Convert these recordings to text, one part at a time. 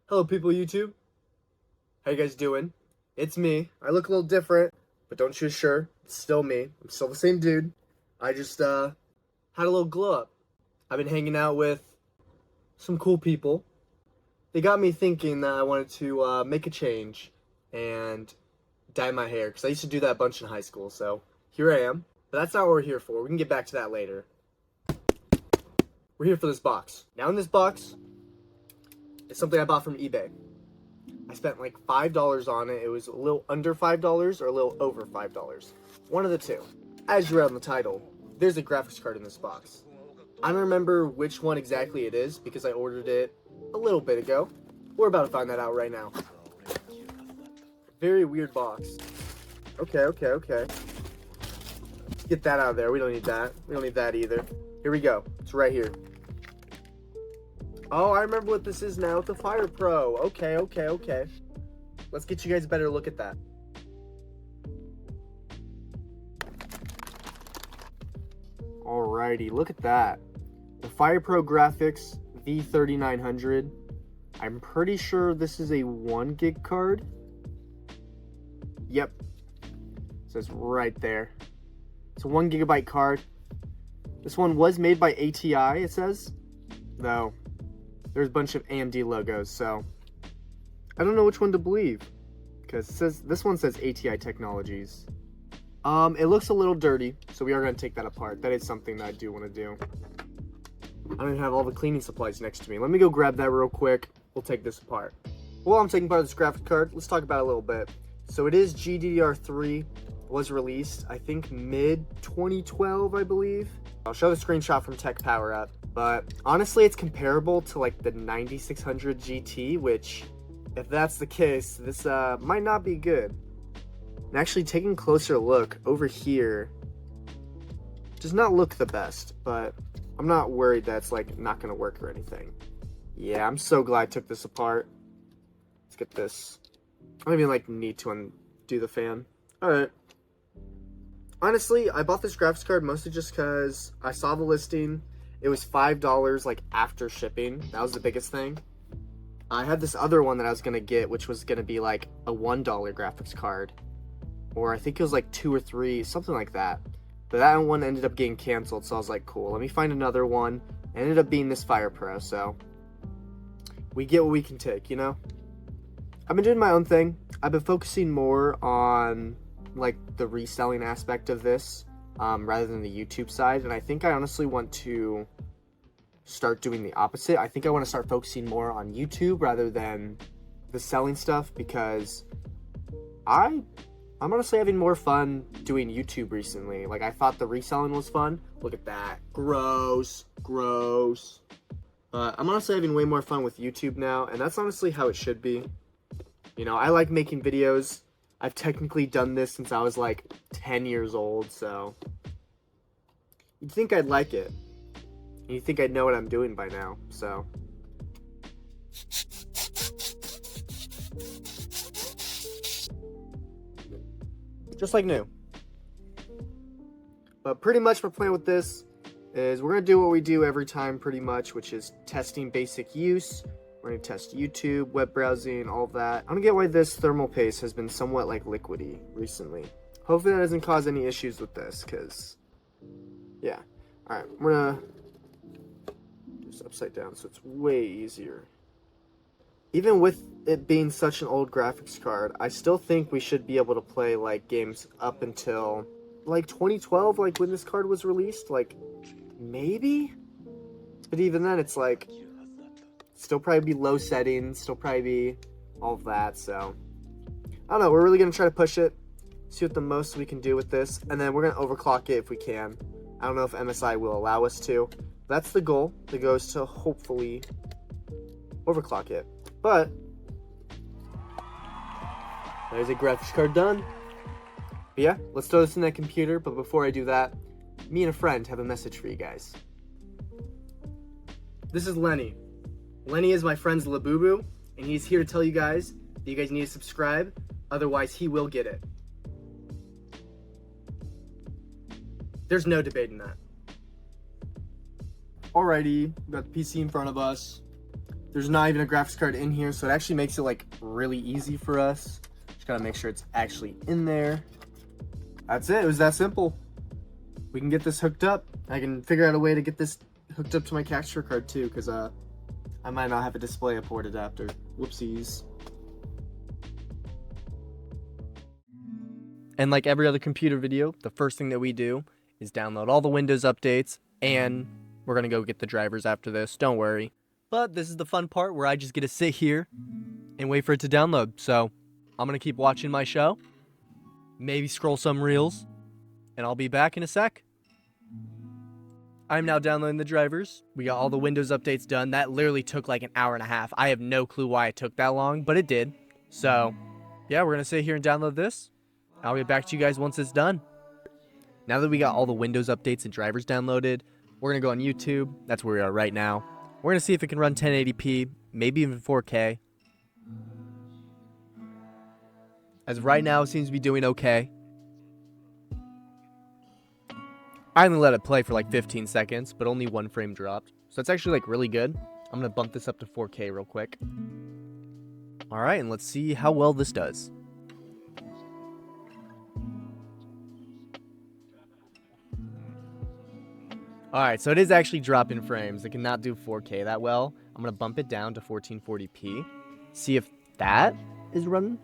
Hello people YouTube, how you guys doing? It's me. I look a little different, but don't you sure, it's still me. I'm still the same dude. I just had a little glow up. I've been hanging out with some cool people. They got me thinking that I wanted to make a change and dye my hair, because I used to do that a bunch in high school, so here I am. But that's not what we're here for. We can get back to that later. We're here for this box. Now in this box, it's something I bought from eBay. I spent like $5 on it. It was a little under $5 or a little over $5. One of the two. As you read on the title, there's a graphics card in this box. I don't remember which one exactly it is because I ordered it a little bit ago. We're about to find that out right now. Very weird box. Okay. Get that out of there. We don't need that. We don't need that either. Here we go. It's right here. Oh, I remember what this is now. It's a Fire Pro. Okay. Let's get you guys a better look at that. Alrighty, look at that. The Fire Pro Graphics V3900. I'm pretty sure this is a 1 gig card. Yep. It says right there. It's a 1 gigabyte card. This one was made by ATI, it says. Though, there's a bunch of AMD logos, so I don't know which one to believe. Because it says, this one says ATI Technologies. It looks a little dirty, so we are going to take that apart. That is something that I do want to do. I don't even have all the cleaning supplies next to me. Let me go grab that real quick. We'll take this apart. While I'm taking apart this graphics card, let's talk about it a little bit. So it is GDDR3, was released, I think mid-2012, I believe. I'll show the screenshot from Tech Power Up, but honestly it's comparable to like the 9600 GT, which if that's the case, this might not be good. And actually taking a closer look over here, does not look the best, but I'm not worried that it's like not gonna work or anything. Yeah, I'm so glad I took this apart. Let's get this. I don't even like need to undo the fan. Alright. Honestly, I bought this graphics card mostly just because I saw the listing. It was $5 like after shipping. That was the biggest thing. I had this other one that I was going to get, which was going to be like a $1 graphics card. Or I think it was like 2 or 3, something like that. But that one ended up getting canceled, so I was like, cool, let me find another one. It ended up being this Fire Pro, so we get what we can take, you know? I've been doing my own thing. I've been focusing more on like the reselling aspect of this rather than the YouTube side, and I think I honestly want to start doing the opposite. I think I want to start focusing more on YouTube rather than the selling stuff, because I'm honestly having more fun doing YouTube recently. Like, I thought the reselling was fun. Look at that. Gross. But I'm honestly having way more fun with YouTube now, and that's honestly how it should be. You know, I like making videos. I've technically done this since I was like 10 years old, so you'd think I'd like it. And you'd think I'd know what I'm doing by now, so. Just like new. But pretty much my plan with this is we're going to do what we do every time pretty much, which is testing basic use. We're going to test YouTube, web browsing, all of that. I don't get why this thermal paste has been somewhat like liquidy recently. Hopefully that doesn't cause any issues with this, because, yeah. Alright, we're going to do this upside down so it's way easier. Even with it being such an old graphics card, I still think we should be able to play like games up until like 2012, like when this card was released, like maybe? But even then it's like still probably be low settings, still probably be all of that, so I don't know, we're really going to try to push it, see what the most we can do with this, and then we're going to overclock it if we can. I don't know if MSI will allow us to. That's the goal. The goal is to hopefully overclock it. But there's a graphics card done. But yeah, let's throw this in that computer, but before I do that, me and a friend have a message for you guys. This is Lenny. Lenny is my friend's Labubu, and he's here to tell you guys that you guys need to subscribe, otherwise he will get it. There's no debating that. Alrighty, got the PC in front of us. There's not even a graphics card in here, so it actually makes it like really easy for us. Just gotta make sure it's actually in there. That's it. It was that simple. We can get this hooked up. I can figure out a way to get this hooked up to my capture card too, because I might not have a display port adapter. Whoopsies. And like every other computer video, the first thing that we do is download all the Windows updates, and we're gonna go get the drivers after this, don't worry. But this is the fun part where I just get to sit here and wait for it to download. So I'm gonna keep watching my show, maybe scroll some reels, and I'll be back in a sec. I'm now downloading the drivers. We got all the Windows updates done. That literally took like an hour and a half. I have no clue why it took that long, but it did. So yeah, we're gonna sit here and download this. I'll get back to you guys once it's done. Now that we got all the Windows updates and drivers downloaded, we're going to go on YouTube. That's where we are right now. We're going to see if it can run 1080p, maybe even 4K. As of right now, it seems to be doing okay. I only let it play for like 15 seconds, but only one frame dropped. So it's actually like really good. I'm going to bump this up to 4K real quick. All right, and let's see how well this does. Alright, so it is actually dropping frames. It cannot do 4K that well. I'm going to bump it down to 1440p. See if that is running.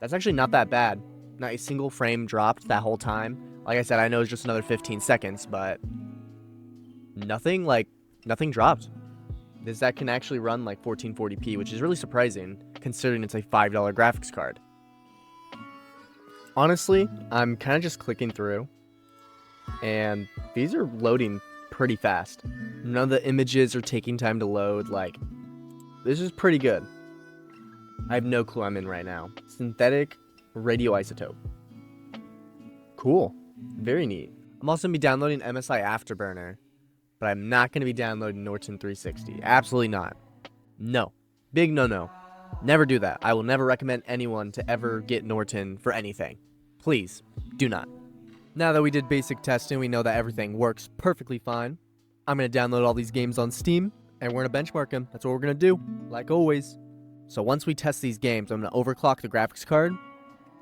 That's actually not that bad. Not a single frame dropped that whole time. Like I said, I know it's just another 15 seconds, but nothing dropped. That can actually run like 1440p, which is really surprising considering it's a $5 graphics card. Honestly, I'm kind of just clicking through, and these are loading pretty fast. None of the images are taking time to load. Like, this is pretty good. I have no clue I'm in right now. Synthetic radioisotope. Cool. Very neat. I'm also going to be downloading MSI Afterburner, but I'm not going to be downloading Norton 360. Absolutely not. No. Big no-no. Never do that. I will never recommend anyone to ever get Norton for anything. Please, do not. Now that we did basic testing, we know that everything works perfectly fine. I'm going to download all these games on Steam, and we're going to benchmark them. That's what we're going to do, like always. So once we test these games, I'm going to overclock the graphics card, and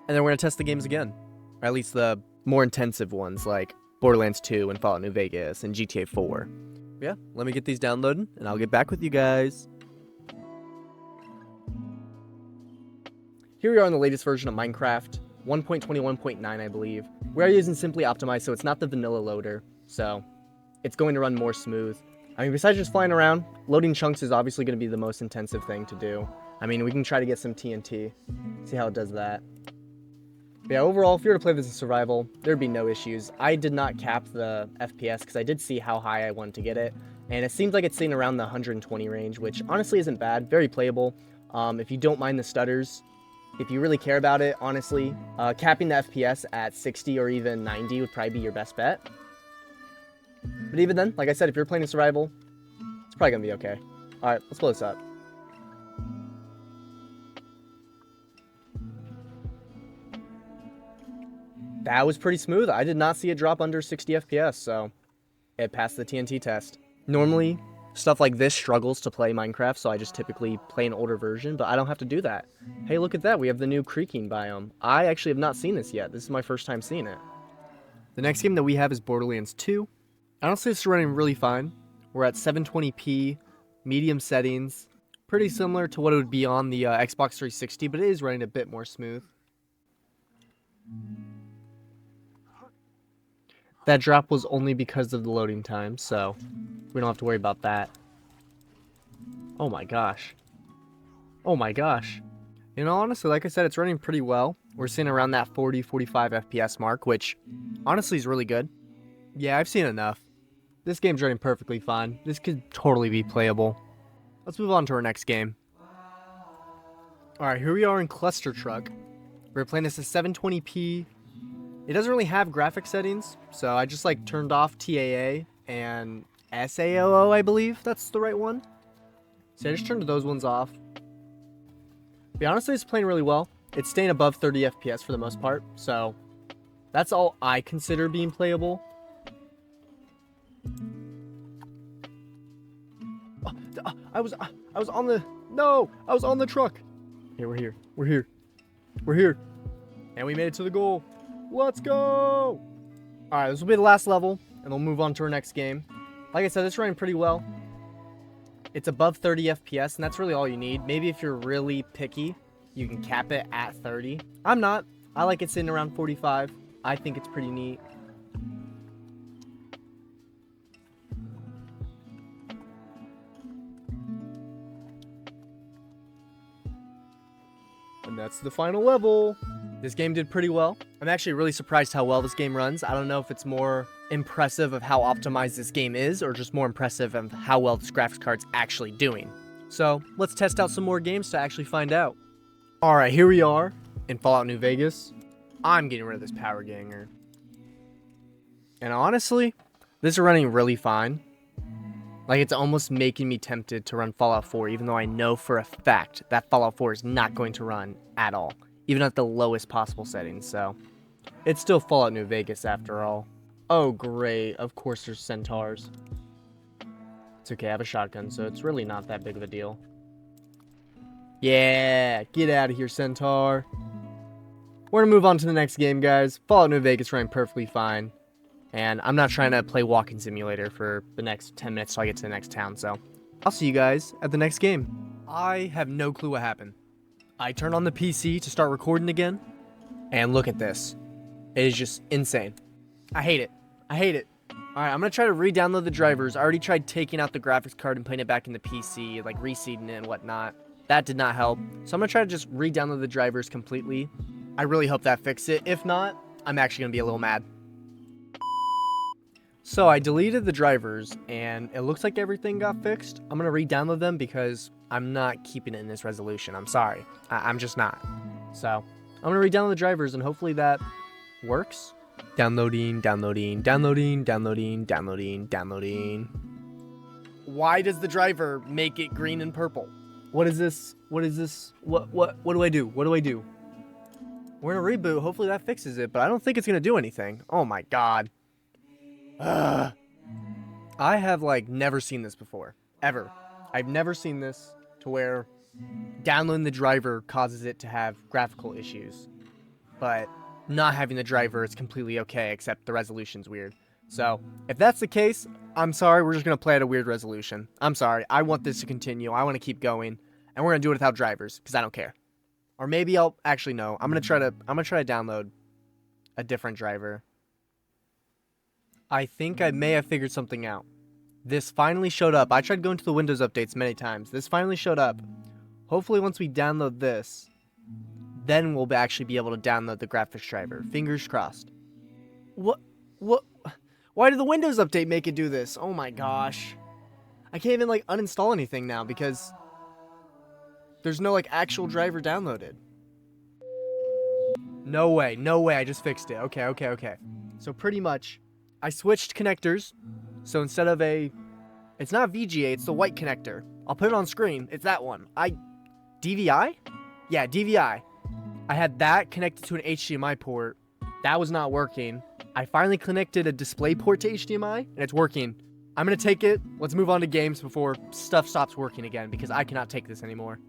then we're going to test the games again. Or at least the more intensive ones, like Borderlands 2 and Fallout New Vegas and GTA 4. But yeah, let me get these downloaded, and I'll get back with you guys. Here we are on the latest version of Minecraft, 1.21.9 I believe. We are using Simply Optimized, so it's not the vanilla loader, so it's going to run more smooth. I mean, besides just flying around, loading chunks is obviously going to be the most intensive thing to do. I mean, we can try to get some TNT, see how it does that. But yeah, overall, if you were to play this in survival, there'd be no issues. I did not cap the FPS because I did see how high I wanted to get it, and it seems like it's sitting around the 120 range, which honestly isn't bad, very playable. If you don't mind the stutters, if you really care about it, honestly, capping the FPS at 60 or even 90 would probably be your best bet. But even then, like I said, if you're playing in survival, it's probably going to be okay. Alright, let's blow this up. That was pretty smooth. I did not see it drop under 60 FPS, so it passed the TNT test. Normally, stuff like this struggles to play Minecraft, so I just typically play an older version, but I don't have to do that. Hey, look at that. We have the new creaking biome. I actually have not seen this yet. This is my first time seeing it. The next game that we have is Borderlands 2. Honestly, it's running really fine. We're at 720p, medium settings. Pretty similar to what it would be on the Xbox 360, but it is running a bit more smooth. That drop was only because of the loading time, so we don't have to worry about that. Oh my gosh. Oh my gosh. You know, honestly, like I said, it's running pretty well. We're seeing around that 40-45 FPS mark, which honestly is really good. Yeah, I've seen enough. This game's running perfectly fine. This could totally be playable. Let's move on to our next game. Alright, here we are in Cluster Truck. We're playing this at 720p. It doesn't really have graphic settings, so I just like turned off TAA and SAOO, I believe that's the right one. So I just turned those ones off. But honestly, it's playing really well. It's staying above 30 FPS for the most part, so that's all I consider being playable. I was on the, no, I was on the truck. Okay, we're here. We're here. We're here. And we made it to the goal. Let's go. All right, this will be the last level, and we'll move on to our next game. Like I said, it's running pretty well. It's above 30 FPS, and that's really all you need. Maybe if you're really picky, you can cap it at 30. I'm not. I like it sitting around 45. I think it's pretty neat. And that's the final level. This game did pretty well. I'm actually really surprised how well this game runs. I don't know if it's more impressive of how optimized this game is or just more impressive of how well this graphics card's actually doing. So let's test out some more games to actually find out. All right, here we are in Fallout New Vegas. I'm getting rid of this power ganger. And honestly, this is running really fine. Like, it's almost making me tempted to run Fallout 4, even though I know for a fact that Fallout 4 is not going to run at all, even at the lowest possible settings. So it's still Fallout New Vegas after all. Oh, great. Of course there's centaurs. It's okay, I have a shotgun, so it's really not that big of a deal. Yeah, get out of here, centaur. We're gonna move on to the next game, guys. Fallout New Vegas running perfectly fine. And I'm not trying to play Walking Simulator for the next 10 minutes till I get to the next town, so I'll see you guys at the next game. I have no clue what happened. I turned on the PC to start recording again, and look at this. It is just insane. I hate it. I hate it. Alright, I'm going to try to re-download the drivers. I already tried taking out the graphics card and putting it back in the PC, like reseeding it and whatnot. That did not help. So I'm going to try to just re-download the drivers completely. I really hope that fixed it. If not, I'm actually going to be a little mad. So I deleted the drivers, and it looks like everything got fixed. I'm going to re-download them because I'm not keeping it in this resolution. I'm sorry. I'm just not. So I'm going to re-download the drivers, and hopefully that works. Downloading. Why does the driver make it green and purple? What is this? What is this? What do I do? What do I do? We're going to reboot. Hopefully that fixes it, but I don't think it's going to do anything. Oh my god. I have like never seen this before, ever. I've never seen this to where downloading the driver causes it to have graphical issues, but not having the driver is completely okay, except the resolution's weird. So if that's the case, I'm sorry, we're just gonna play at a weird resolution. I'm sorry, I want this to continue. I want to keep going, and we're gonna do it without drivers because I don't care. Or maybe I'll actually no. I'm gonna try to download a different driver. I think I may have figured something out. This finally showed up. I tried going to the Windows updates many times. This finally showed up. Hopefully once we download this, then we'll actually be able to download the graphics driver. Fingers crossed. What? Why did the Windows update make it do this? Oh my gosh. I can't even like uninstall anything now because there's no like actual driver downloaded. No way, I just fixed it. Okay. So pretty much, I switched connectors, so instead of it's not VGA, it's the white connector. I'll put it on screen, it's that one. DVI? Yeah, DVI. I had that connected to an HDMI port. That was not working. I finally connected a display port to HDMI, and it's working. I'm gonna take it, let's move on to games before stuff stops working again, because I cannot take this anymore.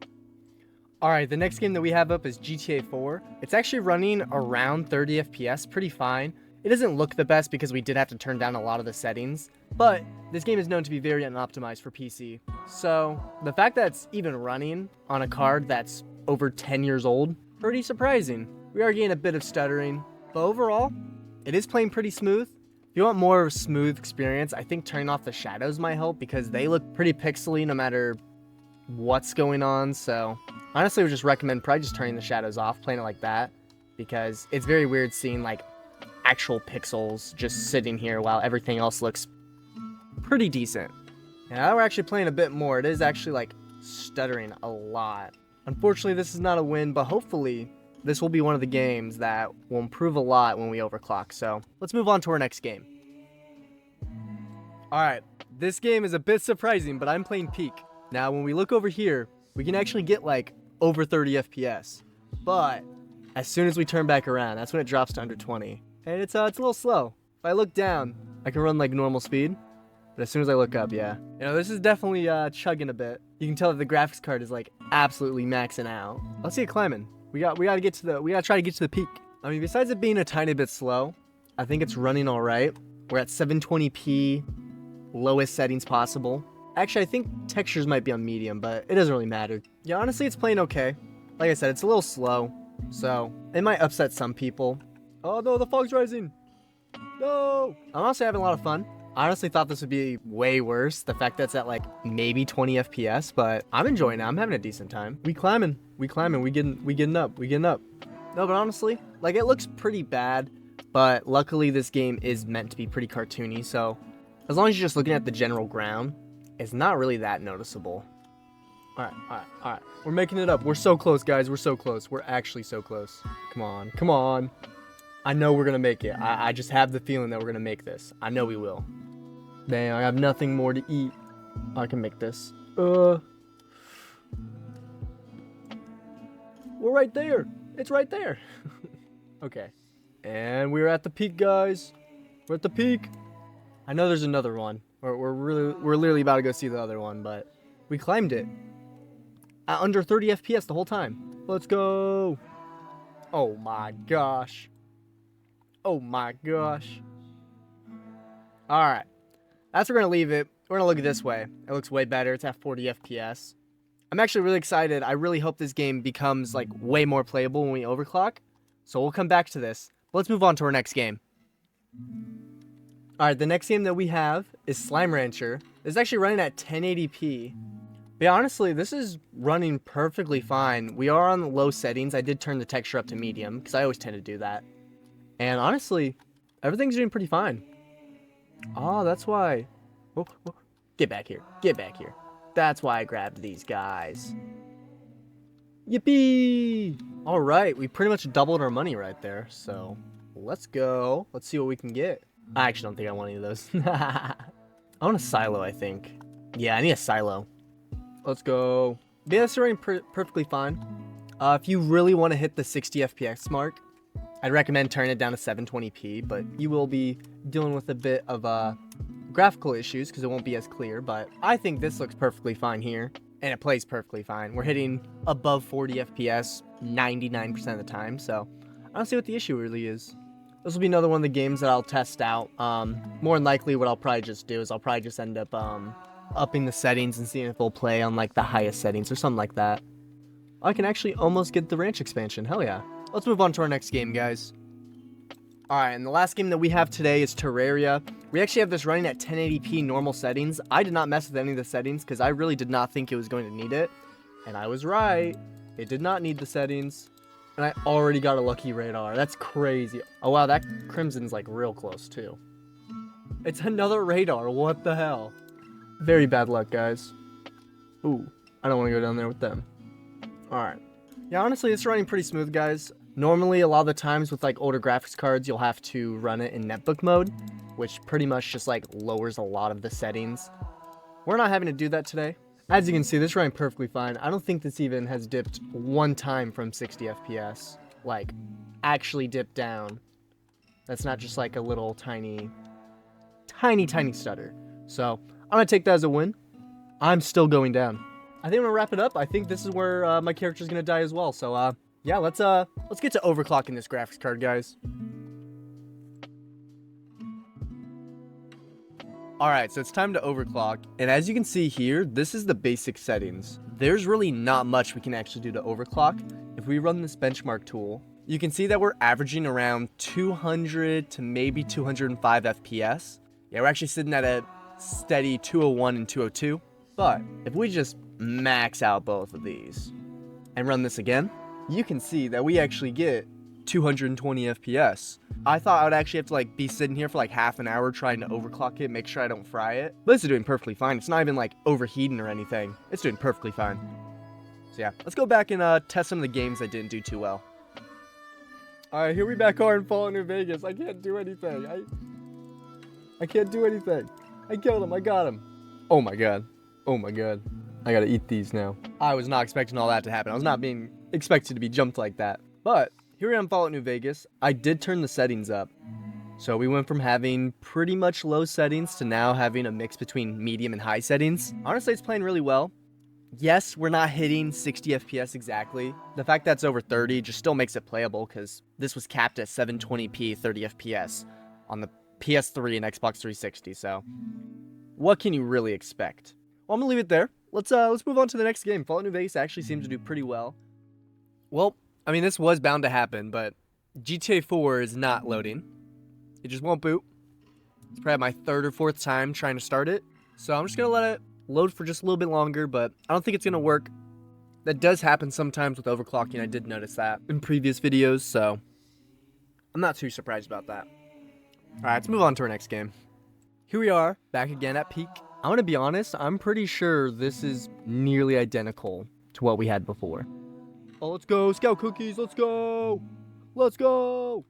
Alright, the next game that we have up is GTA 4. It's actually running around 30 FPS, pretty fine. It doesn't look the best because we did have to turn down a lot of the settings, but this game is known to be very unoptimized for PC. So the fact that it's even running on a card that's over 10 years old, pretty surprising. We are getting a bit of stuttering, but overall, it is playing pretty smooth. If you want more of a smooth experience, I think turning off the shadows might help because they look pretty pixely no matter what's going on. So honestly, I would just recommend probably just turning the shadows off, playing it like that, because it's very weird seeing like actual pixels just sitting here while everything else looks pretty decent. And now we're actually playing a bit more. It is actually like stuttering a lot. Unfortunately, this is not a win, but hopefully this will be one of the games that will improve a lot when we overclock. So let's move on to our next game. Alright, this game is a bit surprising, but I'm playing Peak. Now when we look over here, we can actually get like over 30 FPS. But as soon as we turn back around, that's when it drops to under 20. And it's a little slow. If I look down, I can run like normal speed. But as soon as I look up, yeah. You know, this is definitely chugging a bit. You can tell that the graphics card is like absolutely maxing out. Let's see it climbing. We gotta try to get to the peak. I mean, besides it being a tiny bit slow, I think it's running all right. We're at 720p, lowest settings possible. Actually, I think textures might be on medium, but it doesn't really matter. Yeah, honestly, it's playing okay. Like I said, it's a little slow, so it might upset some people. Oh no, the fog's rising. No! I'm honestly having a lot of fun. I honestly thought this would be way worse. The fact that it's at like maybe 20 FPS, but I'm enjoying it. I'm having a decent time. We climbing, we getting up. No, but honestly, like it looks pretty bad, but luckily this game is meant to be pretty cartoony. So as long as you're just looking at the general ground, it's not really that noticeable. All right. We're making it up. We're so close, guys. We're so close. We're actually so close. Come on. I know we're gonna make it. I just have the feeling that we're gonna make this. I know we will. Damn, I have nothing more to eat. I can make this. We're right there. It's right there. Okay. And we're at the peak, guys. We're at the peak. I know there's another one. We're literally about to go see the other one, but we climbed it at under 30 FPS the whole time. Let's go. Oh my gosh. All right. That's where we're going to leave it. We're going to look at this way. It looks way better. It's at 40 FPS. I'm actually really excited. I really hope this game becomes like way more playable when we overclock. So we'll come back to this. Let's move on to our next game. All right, the next game that we have is Slime Rancher. It's actually running at 1080p. But yeah, honestly, this is running perfectly fine. We are on the low settings. I did turn the texture up to medium because I always tend to do that. And honestly, everything's doing pretty fine. Oh, that's why. Oh. Get back here. That's why I grabbed these guys. Yippee! All right, we pretty much doubled our money right there. So let's go. Let's see what we can get. I actually don't think I want any of those. I want a silo, I think. Yeah, I need a silo. Let's go. Yeah, that's running perfectly fine. If you really want to hit the 60 FPS mark, I'd recommend turning it down to 720p, but you will be dealing with a bit of graphical issues because it won't be as clear, but I think this looks perfectly fine here, and it plays perfectly fine. We're hitting above 40 FPS 99% of the time, so I don't see what the issue really is. This will be another one of the games that I'll test out. More than likely, what I'll probably just do is I'll probably just end up upping the settings and seeing if it'll play on like the highest settings or something like that. I can actually almost get the ranch expansion. Hell yeah. Let's move on to our next game, guys. Alright, and the last game that we have today is Terraria. We actually have this running at 1080p normal settings. I did not mess with any of the settings because I really did not think it was going to need it. And I was right. It did not need the settings. And I already got a lucky radar. That's crazy. Oh wow, that crimson's like real close too. It's another radar. What the hell? Very bad luck, guys. Ooh, I don't want to go down there with them. Alright. Yeah, honestly, it's running pretty smooth, guys. Normally, a lot of the times with like older graphics cards, you'll have to run it in netbook mode, which pretty much just like lowers a lot of the settings. We're not having to do that today. As you can see, this is running perfectly fine. I don't think this even has dipped one time from 60 FPS. Like, actually dipped down. That's not just like a little tiny stutter. So, I'm going to take that as a win. I'm still going down. I think I'm going to wrap it up. I think this is where my character's going to die as well. So, yeah, let's get to overclocking this graphics card, guys. Alright, so it's time to overclock, and as you can see here, this is the basic settings. There's really not much we can actually do to overclock. If we run this benchmark tool, you can see that we're averaging around 200 to maybe 205 FPS. Yeah, we're actually sitting at a steady 201 and 202, but if we just max out both of these and run this again, you can see that we actually get 220 FPS. I thought I would actually have to like be sitting here for like half an hour trying to overclock it, make sure I don't fry it. But this is doing perfectly fine. It's not even like overheating or anything. It's doing perfectly fine. So yeah, let's go back and test some of the games that didn't do too well. Alright, here we back are in Fallout New Vegas. I can't do anything. I can't do anything. I killed him. I got him. Oh my god. Oh my god. I gotta eat these now. I was not expecting all that to happen. I was not being expected to be jumped like that. But here we are in Fallout New Vegas. I did turn the settings up. So we went from having pretty much low settings to now having a mix between medium and high settings. Honestly, it's playing really well. Yes, we're not hitting 60 FPS exactly. The fact that it's over 30 just still makes it playable because this was capped at 720p 30 FPS on the PS3 and Xbox 360. So what can you really expect? Well, I'm gonna leave it there. Let's move on to the next game. Fallout New Vegas actually seems to do pretty well. Well, I mean, this was bound to happen, but GTA 4 is not loading. It just won't boot. It's probably my third or fourth time trying to start it. So I'm just going to let it load for just a little bit longer, but I don't think it's going to work. That does happen sometimes with overclocking. I did notice that in previous videos, so I'm not too surprised about that. All right, let's move on to our next game. Here we are, back again at Peak. I'm going to be honest, I'm pretty sure this is nearly identical to what we had before. Oh, let's go, Scout Cookies, let's go! Let's go!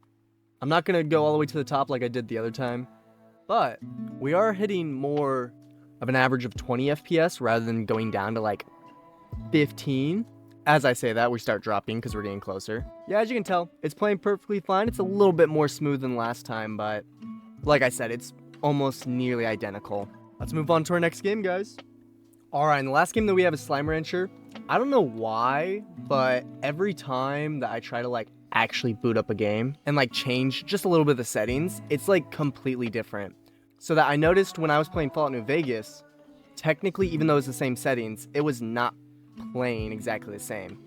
I'm not going to go all the way to the top like I did the other time, but we are hitting more of an average of 20 FPS rather than going down to like 15. As I say that, we start dropping because we're getting closer. Yeah, as you can tell, it's playing perfectly fine. It's a little bit more smooth than last time, but like I said, it's almost nearly identical. Let's move on to our next game, guys. Alright, and the last game that we have is Slime Rancher. I don't know why, but every time that I try to like actually boot up a game and like change just a little bit of the settings, it's like completely different. So that I noticed when I was playing Fallout New Vegas, technically even though it's the same settings, it was not playing exactly the same.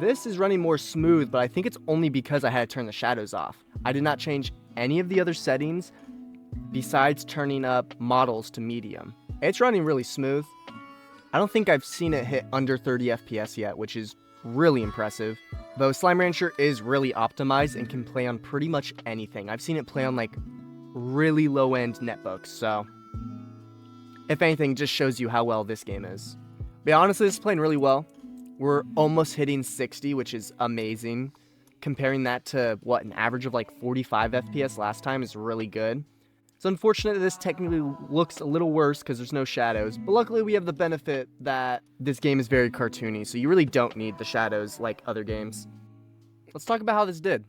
This is running more smooth, but I think it's only because I had to turn the shadows off. I did not change any of the other settings besides turning up models to medium. It's running really smooth. I don't think I've seen it hit under 30 FPS yet, which is really impressive. Though Slime Rancher is really optimized and can play on pretty much anything. I've seen it play on like really low-end netbooks, so if anything, just shows you how well this game is. But honestly, this is playing really well. We're almost hitting 60, which is amazing. Comparing that to, what, an average of like 45 FPS last time is really good. It's unfortunate that this technically looks a little worse because there's no shadows, but luckily we have the benefit that this game is very cartoony, so you really don't need the shadows like other games. Let's talk about how this did.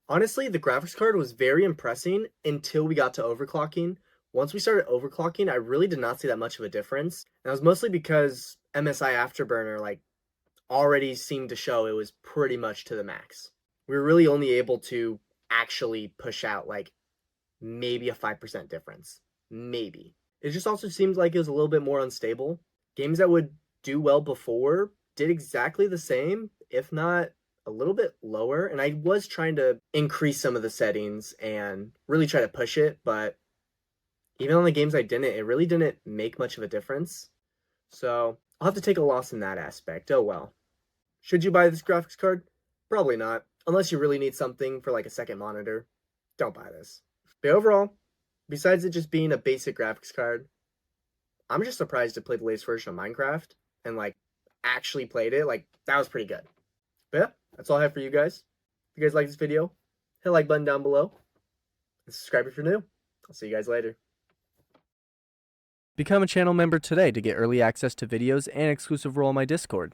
Honestly, the graphics card was very impressive until we got to overclocking. Once we started overclocking, I really did not see that much of a difference. And that was mostly because MSI Afterburner already seemed to show it was pretty much to the max. We were really only able to actually push out maybe a 5% difference. Maybe. It just also seemed like it was a little bit more unstable. Games that would do well before did exactly the same, if not a little bit lower. And I was trying to increase some of the settings and really try to push it, but even on the games I didn't, it really didn't make much of a difference. So I'll have to take a loss in that aspect. Oh well. Should you buy this graphics card? Probably not. Unless you really need something for a second monitor. Don't buy this. But overall, besides it just being a basic graphics card, I'm just surprised to play the latest version of Minecraft and actually played it. That was pretty good. But yeah, that's all I have for you guys. If you guys like this video, hit the like button down below and subscribe if you're new. I'll see you guys later. Become a channel member today to get early access to videos and exclusive role on my Discord.